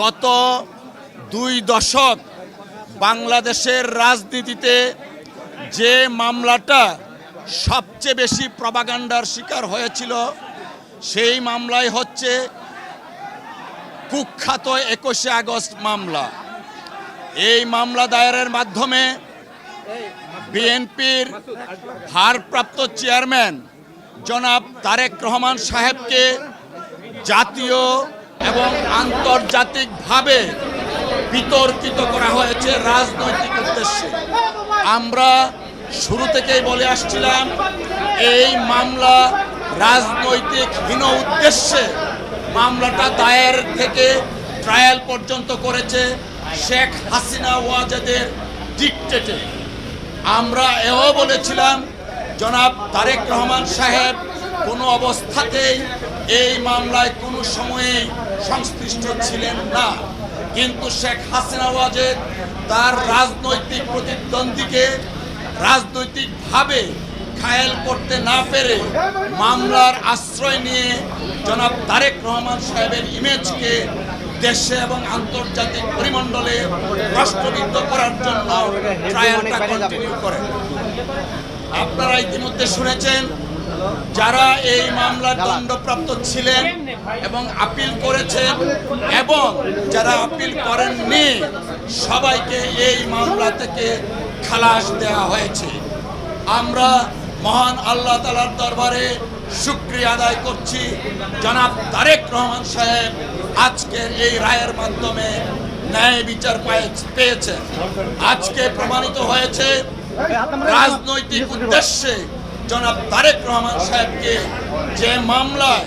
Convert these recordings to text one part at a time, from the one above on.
গত 2 দশক বাংলাদেশের রাজনীতিতে যে মামলাটা সবচেয়ে বেশি প্রপাগান্ডার শিকার হয়েছিল সেই মামলাই হচ্ছে কুখ্যাত 21শে আগস্ট মামলা। এই মামলা দায়েরের মাধ্যমে বিএনপির ভারপ্রাপ্ত চেয়ারম্যান জনাব তারেক রহমান সাহেবকে জাতীয় এবং আন্তর্জাতিকভাবে বিতর্কিত করা হয়েছে রাজনৈতিক উদ্দেশ্যে। আমরা শুরু থেকেই বলে আসছিলাম এই মামলা রাজনৈতিক হীন উদ্দেশ্যে মামলাটা দায়ের থেকে ট্রায়াল পর্যন্ত করেছে শেখ হাসিনা ওয়াজেদের ডিক্টেটে। আমরা এও বলেছিলাম জনাব তারেক রহমান সাহেব কোনো অবস্থাতেই এই মামলায় কোনো সময়েই সংশ্লিষ্ট ছিলেন না, কিন্তু শেখ হাসিনা ওয়াজেদ তার রাজনৈতিক প্রতিদ্বন্দ্বীকে রাজনৈতিকভাবে ঘায়েল করতে না পেরে মামলার আশ্রয় নিয়ে জনাব তারেক রহমান সাহেবের ইমেজকে দেশে এবং আন্তর্জাতিক পরিমণ্ডলে রাষ্ট্রবিদ্ধ করার জন্য ট্রায়ালটা কন্টিনিউ করেন। আপনারা ইতিমধ্যে শুনেছেন যারা এই মামলার দণ্ডপ্রাপ্ত ছিলেন এবং আপিল করেছেন এবং যারা আপিল করেননি সবাইকে এই মামলা থেকে খালাস দেওয়া হয়েছে। আমরা মহান আল্লাহ তাআলার দরবারে শুকরিয়া আদায় করছি জনাব তারেক রহমান সাহেব আজকের এই রায়ের মাধ্যমে ন্যায় বিচার পেয়েছেন। আজকে প্রমাণিত হয়েছে রাজনৈতিক উদ্দেশ্যে জনাব তারেক রহমান সাহেবকে যে মামলায়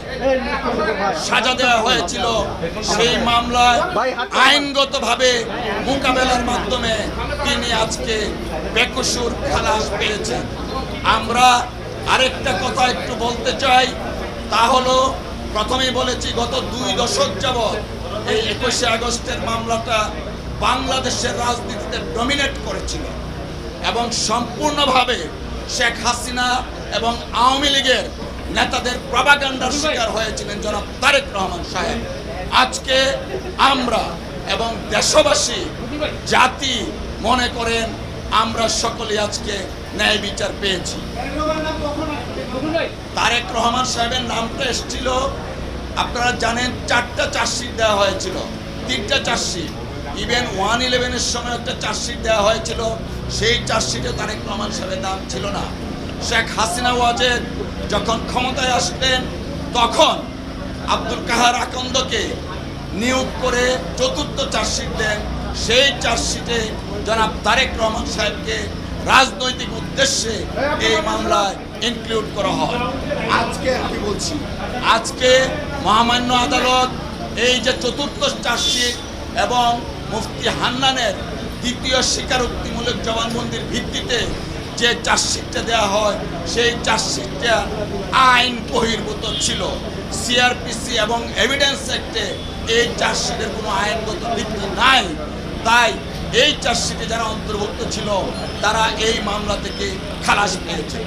সাজা দেওয়া হয়েছিল সেই মামলায় আইনগতভাবে মোকাবেলার মাধ্যমে তিনি আজকে বেকসুর খালাস পেয়েছেন। আমরা আরেকটা কথা একটু বলতে চাই, তা হলো প্রথমেই বলেছি গত 2 দশক যাবৎ এই 21শে আগস্টের মামলাটা বাংলাদেশের রাজনীতিতে ডমিনেট করেছিল এবং সম্পূর্ণভাবে শেখ হাসিনা এবং আওয়ামী লীগের নেতাদের প্রপাগান্ডার শিকার হয়েছিলেন জনাব তারেক রহমান সাহেব। আজকে আমরা এবং দেশবাসী জাতি মনে করেন আমরা সকলে আজকে ন্যায় বিচার পেয়েছি। তারেক রহমান সাহেবের নামটা এসেছিল, আপনারা জানেন 4টা চার্জশিট দেওয়া হয়েছিল, 3টা চার্জশিট, ইভেন 111-এর সময় একটা চার্জশিট দেওয়া হয়েছিল, সেই চার্জশিটে তারেক রহমান সাহেবের নাম ছিল না। শেখ হাসিনা ওয়াজেদ যখন ক্ষমতায় আসলেন তখন আব্দুল কাহার আকন্দকে নিয়োগ করে 4র্থ চার্জশিট দেন, সেই চার্জশিটে জনাব তারেক রহমান সাহেবকে রাজনৈতিক উদ্দেশ্যে এই মামলায় ইনক্লুড করা হয়। আজকে আমি বলছি আজকে মহামান্য আদালত এই যে 4র্থ চার্জশিট এবং মুফতি হান্নানের 2য় স্বীকারোক্তিমূলক জবানবন্দির ভিত্তিতে যে চার্জশিটটা দেওয়া হয় সেই চার্জশিটটা আইন বহির্ভূত ছিল। সিআরপিসি এবং এভিডেন্স অ্যাক্টে এই চার্জশিটের কোনো আইনগত ভিত্তি নাই, তাই এই চার্জশিটে যারা অন্তর্ভুক্ত ছিল তারা এই মামলা থেকে খালাস পেয়েছে।